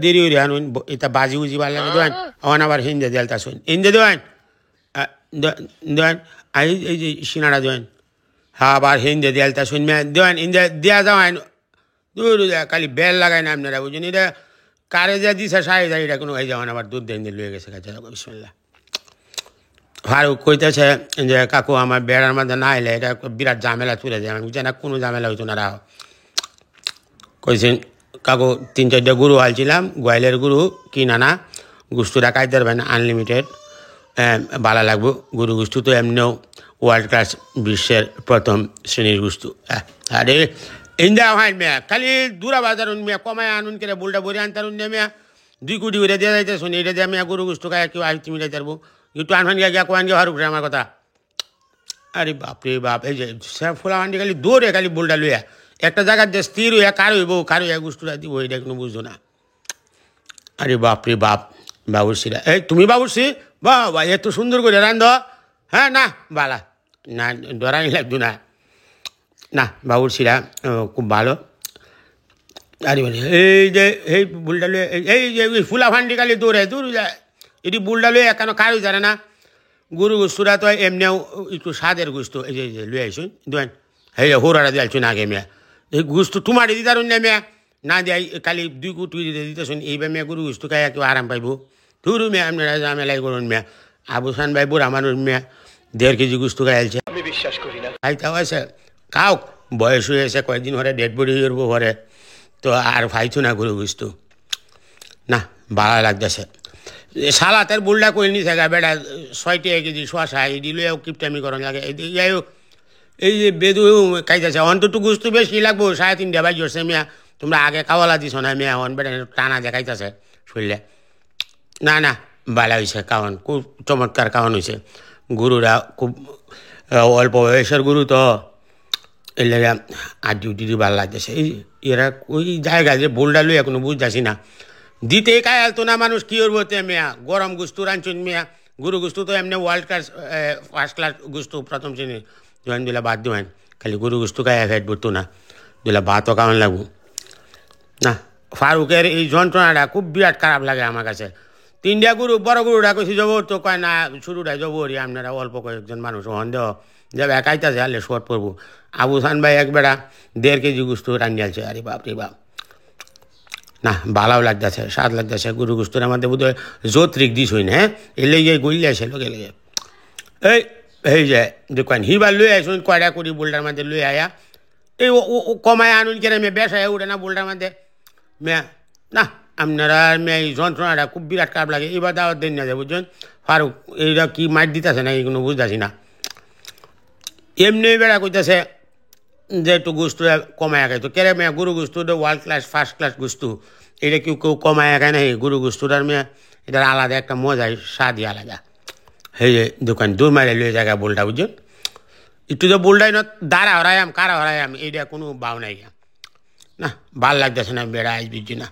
দেরি হইরে আনুন এটা বাজি উজি ভালো লাগে দেন অন আবার হিন্দে দেলতা শুন হিন্দে দেন দেন এই যে সিনারা দেন হ্যাঁ আবার হিন্দে দেলতা শুন দেন হিন্দে দেয়া যাও দূর খালি বেল লাগাই না আপনারা বুঝুন এটা কারে যা দিছে সাই যায় এটা কোনো হয়ে যাওয়ান আবার দুধ দেন লুয়ে গেছে কাছে বিসমিল্লাহ ফারুক কইতেছে যে কাকু আমার বেড়ার মধ্যে না এলে এটা বিরাট ঝামেলা তুলে যায় আমি বুঝছি না কোনো ঝামেলা হইতো না রাও কইছেন কাকু 3-4টা গরু আলছিলাম গোয়ালের গরু কিনা না গুস্তুটা খাইতে পারবেন আনলিমিটেড ভালো লাগবো গরু গুস্তু তো এমনিও ওয়ার্ল্ড ক্লাস বিশ্বের প্রথম শ্রেণীর গুস্তু আরে ইন্দা হয় মেয়া খালি দূরা বাজার মেয়া কমায় আনুন করে বুলটা বলে আনতারুন না মেয়া 2 কোটি করে দিয়ে যাইতে শুনি এটা দিয়ে মেয়া গরু গুস্তু খাই কেউ আইতে মিলাইতে পারবো একটু আনফান গিয়া কোয়ান গিয়ে হারুক আমার কথা আরে বাপরে বাপ এই যে ফুলা হান্ডি খালি দৌড়ে খালি বুলটা লইয়া একটা জায়গার যে স্থির হইয়া কার হইব কার হইয়া গুস্তুটা দিব এটা কোনো বুঝতো না আরে বাপরে বাপ বাবুর্চিরা এই তুমি বাবুর্চি বাবা এত সুন্দর করে রান্ধ হ্যাঁ না বালা না ডরানি লাগতো না না বাবুর্চিরা খুব ভালো আরে বলি এই যে এই বুলটা লুয়ে এই যে ফুলা ফান্ডি খালি দৌড়ে দূর যায় এটি বুলটা লুয়ে কেন কারো জানে না গরু গুস্তুরা তো এমনিও একটু স্বাদের গুস্তু এই যে লুয়ে আইসুন দেন এই যে হোরাটা দিয়ে আলছুন আগে মেয়া এই গুস্তু তোমারে দিতারুন না মেয়া না দিয়ে খালি 2 কোটি দিতেছুন এইবার মেয়া গরু গুস্তু খাই কেউ আরাম পাইব ধরু মেয়া আপনারা ঝামেলাই করুন মেয়া আবুসান ভাই বুড়া মানুষ মেয়া 1.5 কেজি গুস্তু খাই আলছে আমি বিশ্বাস করি না খাইতাও আছে খাও বয়স হয়েছে কয়েকদিন হরে ডেড বডি করবো ঘরে তো আর ফাইছো না গরু গুস্তু না ভালো লাগতেছে সালাতের বুলটা কই নিছে গা বেটা 6 টাকা কেজি শোয়া এটি লইয়াও কিপটামি করন লাগে যাই হোক এই যে বেদু খাইতেছে অন্তত গুস্তু বেশি লাগবো 3.5 বাজি হচ্ছে মেয়া তোমরা আগে খাওয়ালা দিছ না মেয়া অন বেটা টানা দেখাইতেছে শরীরে না না ভালো হয়েছে খাওয়ান খুব চমৎকার খাওয়ান হয়েছে গরুরা খুব অল্প বয়সের গরু তো এর লাগে আর ডিউটি ভালো লাগতেছে এই এরা ওই জায়গায় যে বোলটা লই এখনো বুঝতেছি না দিতে খায় তো না মানুষ কী করবো তে মেয়া গরম গুস্তু রাঁধছুন মেয়া গরু গুস্তু তো এমনি ওয়ার্ল্ড ক্লাস ফার্স্ট ক্লাস গুস্তু প্রথম শ্রেণী জয়েন দিলা বাদ দেবেন খালি গরু গুস্তু খায় ফেট পড়তো না দিলা ভাতও খাওয়ান লাগবো না ফারুকের এই যন্ত্রণাটা খুব বিরাট খারাপ লাগে আমার কাছে 3টা গরু বড় গরুটা কইছি যাবো তো কয় না শুরুটাই যাবো রে আপনারা অল্প কয়েকজন মানুষ সন্দেহ যাবে একাইতাছে আলে শর্ট পড়বো আবুসান ভাই একবেড়া 1.5 কেজি গুস্তু রান্নি আছে আরে বাপ রে বাপ না ভালোও লাগতেছে স্বাদ লাগতেছে গরু গুস্তুর আমাদের বোধ হয় যৌত্রিক দিস হই না হ্যাঁ এ লেগে গলি আসে লোকে লেগে এই যে দোকান হিবার লই আসুন কয়টা করি বুলটার মধ্যে লই আয়া এই ও কমায় আনুন কেন মেয়ে বেসায় উঠে না বুলটার মধ্যে মেয়া না আপনারা মেয়ে এই যন্ত্রণাটা খুব বিরাট খারাপ লাগে এবার দাওয়াত দিন না যায় বুঝছেন ফারুক এইটা কি মাইট দিতেছে না এইগুলো বুঝতেছি না এমনি বেড়া কইতেছে যে একটু গুস্তু কমায় খাইতো কেরে মেয়া গরু গুস্তু ওয়ার্ল্ড ক্লাস ফার্স্ট ক্লাস গুস্তু এটা কেউ কমায় খায় না গরু গুস্তুটার মেয়ে এটার আলাদা একটা মজাই স্বাদই আলাদা এই যে দোকান দূর মারে লয়ে জায়গা বোলটা বুঝছেন একটু তো বোলটাই না দাঁড়া হরাইম কারা হরাইম এইটা কোনো বাউ নাই না ভাল লাগতেছে না বেড়া আসবি না